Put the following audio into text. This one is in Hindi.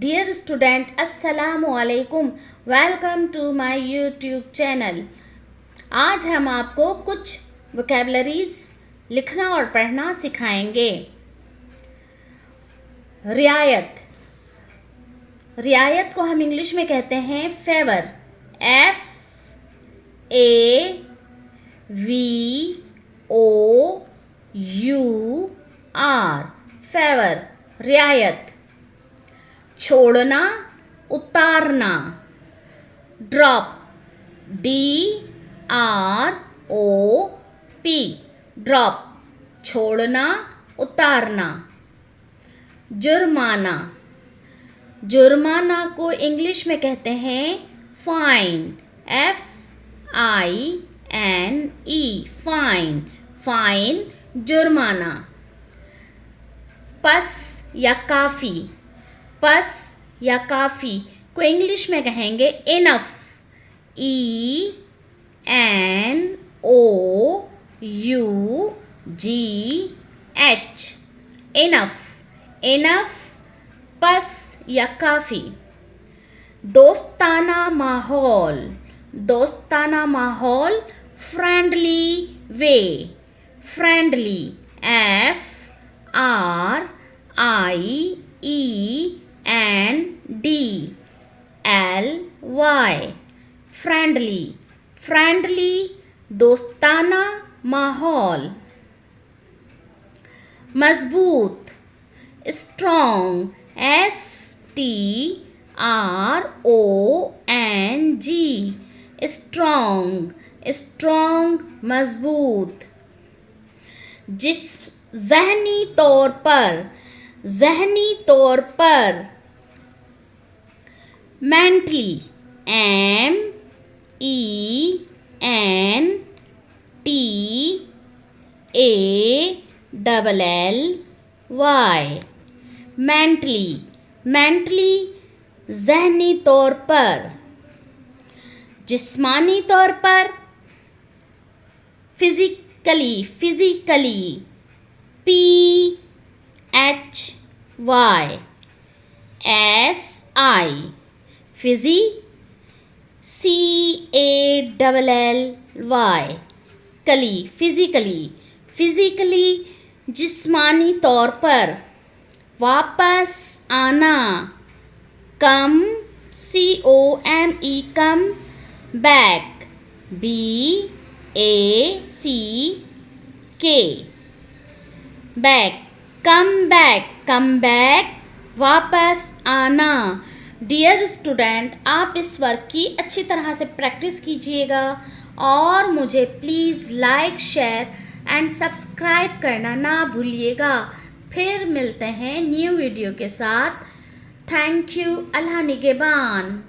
Dear student, Assalamu alaikum. Welcome to my YouTube channel. आज हम आपको कुछ वोकैबुलरीज लिखना और पढ़ना सिखाएंगे। रियायत। रियायत को हम इंग्लिश में कहते हैं फेवर। FAVOUR फेवर, रियायत। छोड़ना, उतारना। ड्रॉप, DROP ड्रॉप, छोड़ना, उतारना। जुर्माना। जुर्माना को इंग्लिश में कहते हैं फाइन। FINE फाइन, फाइन, जुर्माना। पस या काफ़ी। पस या काफ़ी को इंग्लिश में कहेंगे इनफ। ENOUGH इनफ, इनफ, पस या काफ़ी। दोस्ताना माहौल। दोस्ताना माहौल, friendly way. Friendly, FRIENDLY friendly, friendly, दोस्ताना माहौल। मजबूत, स्ट्रॉन्ग, STRONG स्ट्रॉन्ग, स्ट्रॉन्ग, मजबूत। ज़हनी तौर पर, ज़हनी तौर पर। मेंटली, MENTALLY मेंटली, मेंटली, ज़हनी तौर पर। जिस्मानी तौर पर, फिजिकली, फिजिकली, PHYSI फिजी, CALLY कली, फिजिकली, फिजिकली, जिस्मानी तौर पर। वापस आना, come, COME come, back, BACK back, come back, come back, वापस आना। डियर स्टूडेंट, आप इस वर्क की अच्छी तरह से प्रैक्टिस कीजिएगा और मुझे please like, share and subscribe करना ना भूलिएगा। फिर मिलते हैं न्यू वीडियो के साथ। Thank you. अल्लाह निगहबान।